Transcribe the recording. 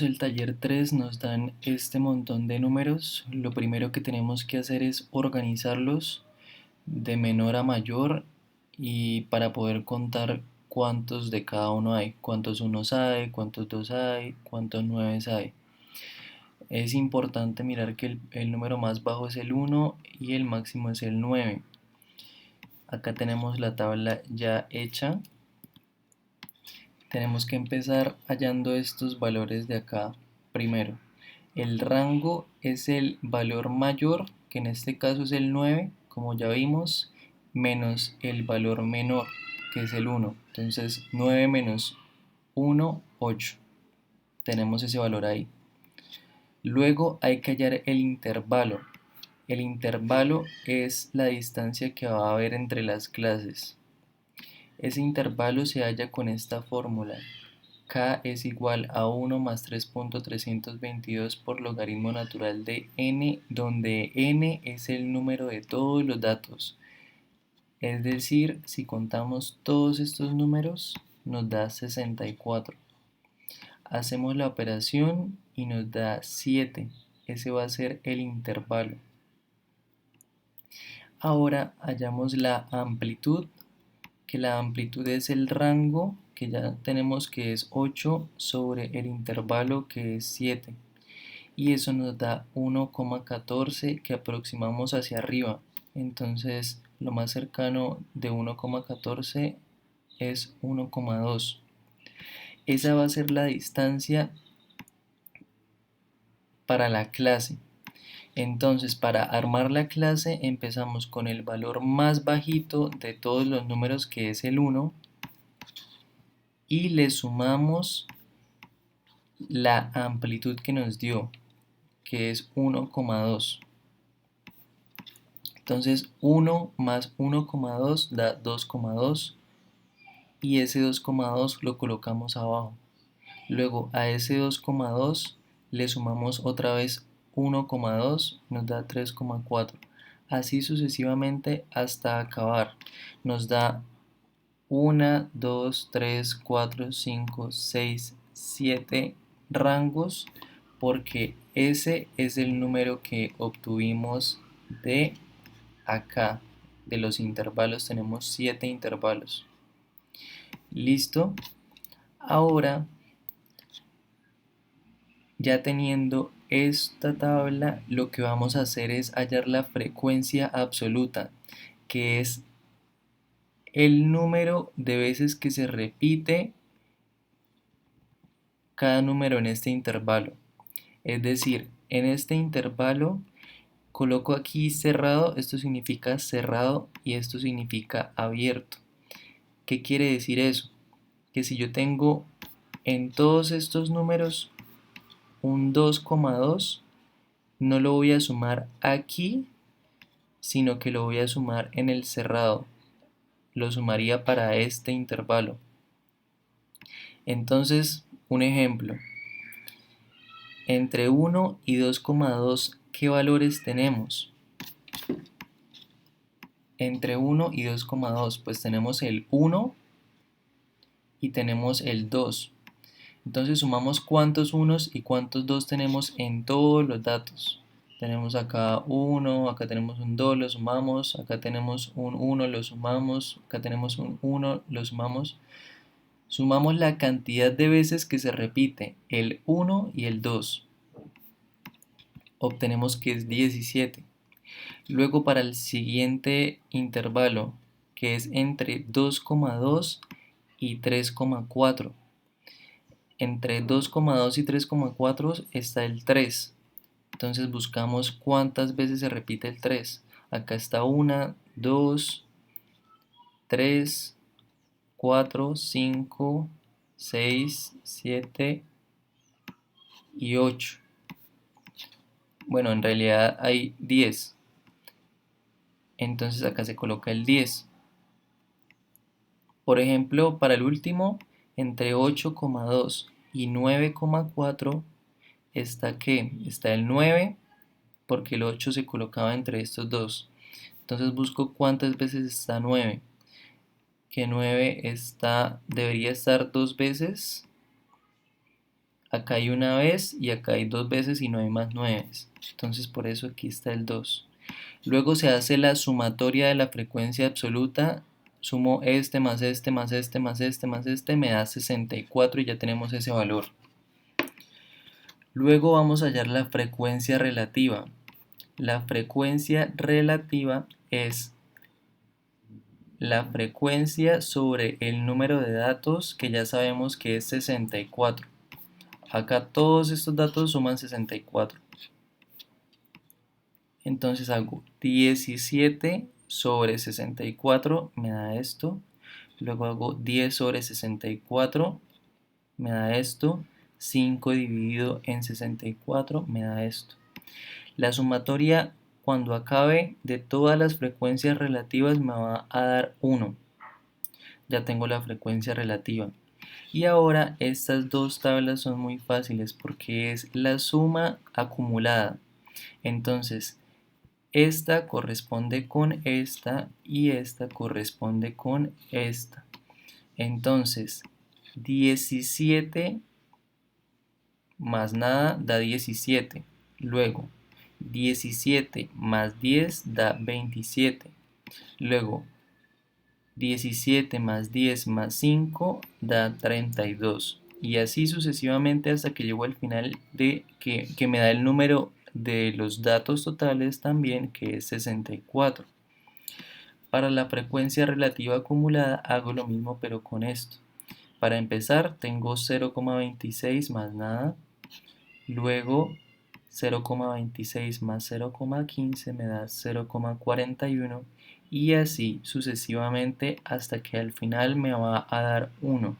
El taller 3 nos dan este montón de números. Lo primero que tenemos que hacer es organizarlos de menor a mayor y para poder contar cuántos de cada uno hay, cuántos unos hay, cuántos dos hay, cuántos nueves hay. Es importante mirar que el número más bajo es el 1 y el máximo es el 9. Acá tenemos la tabla ya hecha. Tenemos que empezar hallando estos valores de acá primero. El rango es el valor mayor, que en este caso es el 9, como ya vimos, menos el valor menor, que es el 1. Entonces 9 menos 1, 8. Tenemos ese valor ahí. Luego hay que hallar el intervalo. El intervalo es la distancia que va a haber entre las clases. Ese intervalo se halla con esta fórmula. K es igual a 1 más 3.322 por logaritmo natural de n, donde n es el número de todos los datos. Es decir, si contamos todos estos números, nos da 64. Hacemos la operación y nos da 7. Ese va a ser el intervalo. Ahora hallamos la amplitud, que la amplitud es el rango, que ya tenemos que es 8 sobre el intervalo que es 7. Y eso nos da 1,14 que aproximamos hacia arriba. Entonces lo más cercano de 1,14 es 1,2. Esa va a ser la distancia para la clase. Entonces, para armar la clase empezamos con el valor más bajito de todos los números, que es el 1, y le sumamos la amplitud que nos dio, que es 1,2. Entonces 1 más 1,2 da 2,2 y ese 2,2 lo colocamos abajo. Luego a ese 2,2 le sumamos otra vez 1,2, nos da 3,4. Así sucesivamente hasta acabar. Nos da 1, 2, 3, 4, 5, 6, 7 rangos, porque ese es el número que obtuvimos de acá. De los intervalos tenemos 7 intervalos. Listo. Ahora, ya teniendo esta tabla, lo que vamos a hacer es hallar la frecuencia absoluta, que es el número de veces que se repite cada número en este intervalo. Es decir, en este intervalo coloco aquí cerrado, esto significa cerrado y esto significa abierto. ¿Qué quiere decir eso? Que si yo tengo en todos estos números un 2,2, no lo voy a sumar aquí, sino que lo voy a sumar en el cerrado. Lo sumaría para este intervalo. Entonces, un ejemplo. Entre 1 y 2,2, ¿qué valores tenemos? Entre 1 y 2,2, pues tenemos el 1 y tenemos el 2. Entonces sumamos cuántos unos y cuántos dos tenemos en todos los datos. Tenemos acá 1, acá tenemos un 2, lo sumamos, acá tenemos un 1, lo sumamos, acá tenemos un 1, lo sumamos. Sumamos la cantidad de veces que se repite el 1 y el 2. Obtenemos que es 17. Luego para el siguiente intervalo, que es entre 2,2 y 3,4. Entre 2,2 y 3,4 está el 3. Entonces buscamos cuántas veces se repite el 3. Acá está 1, 2, 3, 4, 5, 6, 7 y 8. Bueno, en realidad hay 10. Entonces acá se coloca el 10. Por ejemplo, para el último, entre 8,2 y 9,4 está ¿qué? Está el 9, porque el 8 se colocaba entre estos dos. Entonces busco cuántas veces está 9. Que 9 debería estar dos veces Acá hay una vez y acá hay dos veces y no hay más 9. Entonces por eso aquí está el 2. Luego se hace la sumatoria de la frecuencia absoluta. Sumo este más este más este más este más este, me da 64 y ya tenemos ese valor. Luego vamos a hallar la frecuencia relativa. La frecuencia relativa es la frecuencia sobre el número de datos, que ya sabemos que es 64. Acá todos estos datos suman 64. Entonces hago 17 sobre 64, me da esto. Luego hago 10 sobre 64, me da esto. 5 dividido en 64, me da esto. La sumatoria, cuando acabe, de todas las frecuencias relativas me va a dar 1. Ya tengo la frecuencia relativa. Y ahora estas dos tablas son muy fáciles porque es la suma acumulada. Entonces, esta corresponde con esta y esta corresponde con esta. Entonces, 17 más nada da 17. Luego, 17 más 10 da 27. Luego, 17 más 10 más 5 da 32. Y así sucesivamente hasta que llego al final de que me da el número de los datos totales también, que es 64. Para la frecuencia relativa acumulada hago lo mismo pero con esto. Para empezar tengo 0,26 más nada. Luego 0,26 más 0,15 me da 0,41 y así sucesivamente hasta que al final me va a dar 1.